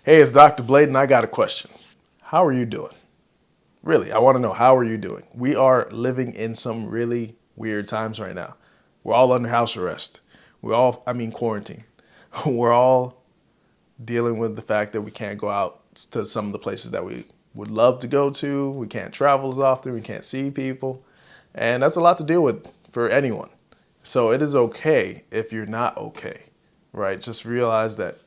Hey, it's Dr. Blade, and I got a question. How are you doing? Really, I want to know, how are you doing? We are living in some really weird times right now. We're all under house arrest. Quarantine. We're all dealing with the fact that we can't go out to some of the places that we would love to go to. We can't travel as often. We can't see people. And that's a lot to deal with for anyone. So it is okay if you're not okay, right? Just realize that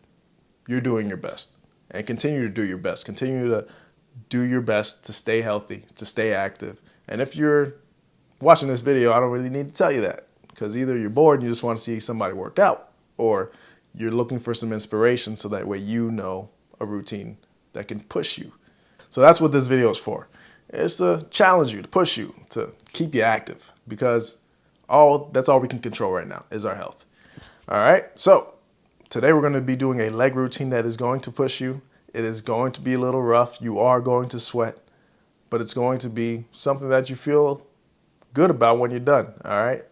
you're doing your best and continue to do your best. Continue to do your best to stay healthy, to stay active. And if you're watching this video, I don't really need to tell you that, because either you're bored and you just want to see somebody work out, or you're looking for some inspiration so that way you know a routine that can push you. So that's what this video is for. It's to challenge you, to push you, to keep you active, because that's all we can control right now is our health. All right, so today we're going to be doing a leg routine that is going to push you. It is going to be a little rough. You are going to sweat, but it's going to be something that you feel good about when you're done. All right.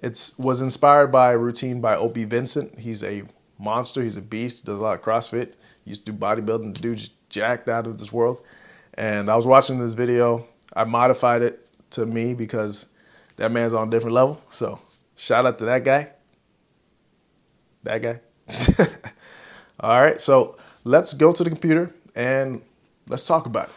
It was inspired by a routine by Opie Vincent. He's a monster. He's a beast. He does a lot of CrossFit. He used to do bodybuilding. The dude's jacked out of this world. And I was watching this video. I modified it to me because that man's on a different level. So shout out to that guy. That guy. All right, so let's go to the computer and let's talk about it.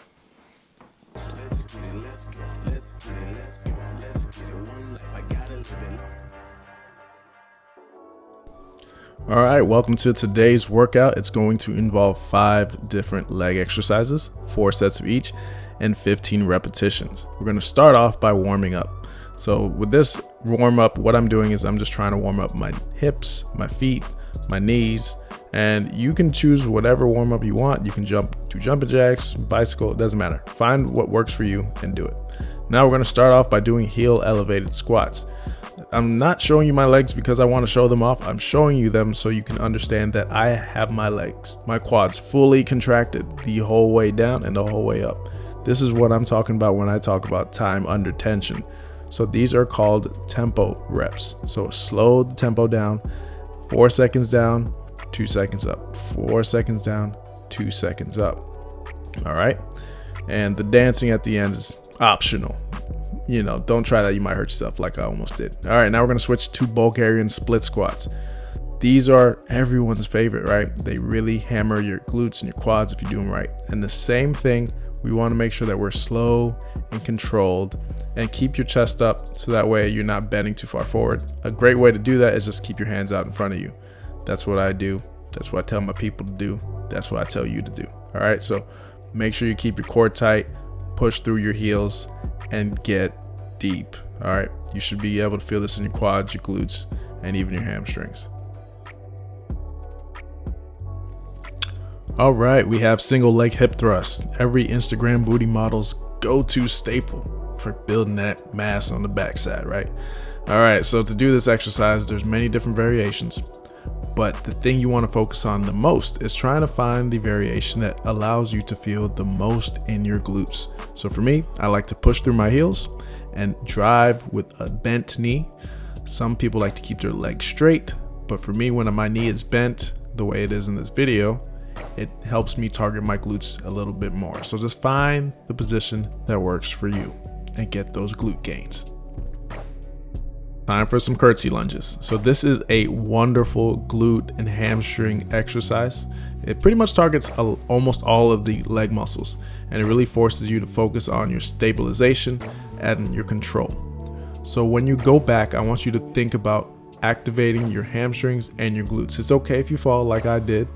All right, welcome to today's workout. It's going to involve 5 different leg exercises, 4 sets of each, and 15 repetitions. We're going to start off by warming up. So with this warm up, what I'm doing is I'm just trying to warm up my hips, my feet, my knees, and you can choose whatever warm up you want. You can do jumping jacks, bicycle, it doesn't matter. Find what works for you and do it. Now we're going to start off by doing heel elevated squats. I'm not showing you my legs because I want to show them off. I'm showing you them so you can understand that I have my legs, my quads fully contracted the whole way down and the whole way up. This is what I'm talking about when I talk about time under tension. So these are called tempo reps. So slow the tempo down, 4 seconds down, 2 seconds up, 4 seconds down, 2 seconds up. All right. And the dancing at the end is optional. You know, don't try that. You might hurt yourself like I almost did. All right. Now we're going to switch to Bulgarian split squats. These are everyone's favorite, right? They really hammer your glutes and your quads if you do them right. And the same thing, we want to make sure that we're slow and controlled and keep your chest up so that way you're not bending too far forward. A great way to do that is just keep your hands out in front of you. That's what I do. That's what I tell my people to do. That's what I tell you to do. All right. So make sure you keep your core tight, push through your heels, and get deep. All right. You should be able to feel this in your quads, your glutes, and even your hamstrings. All right. We have single leg hip thrusts. Every Instagram booty model's go-to staple for building that mass on the backside, right? All right. So to do this exercise, there's many different variations. But the thing you want to focus on the most is trying to find the variation that allows you to feel the most in your glutes. So for me, I like to push through my heels and drive with a bent knee. Some people like to keep their legs straight, but for me, when my knee is bent the way it is in this video, it helps me target my glutes a little bit more. So just find the position that works for you and get those glute gains. Time for some curtsy lunges. So this is a wonderful glute and hamstring exercise. It pretty much targets almost all of the leg muscles, and it really forces you to focus on your stabilization and your control. So when you go back, I want you to think about activating your hamstrings and your glutes. It's okay if you fall like I did.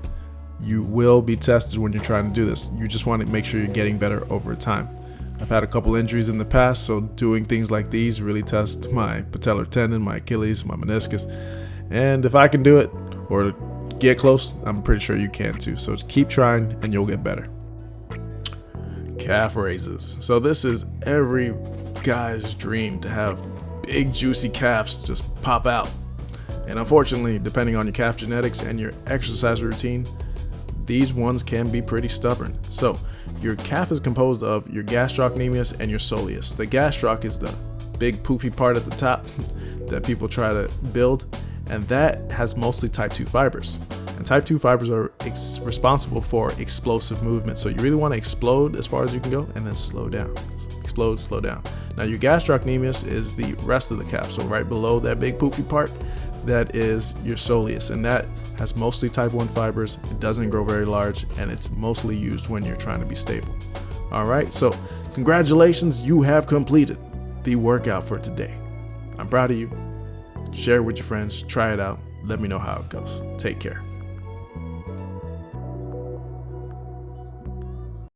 You will be tested when you're trying to do this. You just want to make sure you're getting better over time. I've had a couple injuries in the past, so doing things like these really test my patellar tendon, my Achilles, my meniscus. And if I can do it or get close, I'm pretty sure you can too. So just keep trying and you'll get better. Calf raises. So this is every guy's dream, to have big juicy calves just pop out. And unfortunately, depending on your calf genetics and your exercise routine, these ones can be pretty stubborn. So your calf is composed of your gastrocnemius and your soleus. The gastroc is the big poofy part at the top that people try to build, and that has mostly type 2 fibers. And type 2 fibers are responsible for explosive movement. So you really want to explode as far as you can go and then slow down. Explode, slow down. Now your gastrocnemius is the rest of the calf. So right below that big poofy part, that is your soleus, and that has mostly type 1 fibers. It doesn't grow very large, and it's mostly used when you're trying to be stable. All right, so congratulations, you have completed the workout for today. I'm proud of you. Share it with your friends, try it out, let me know how it goes. Take care.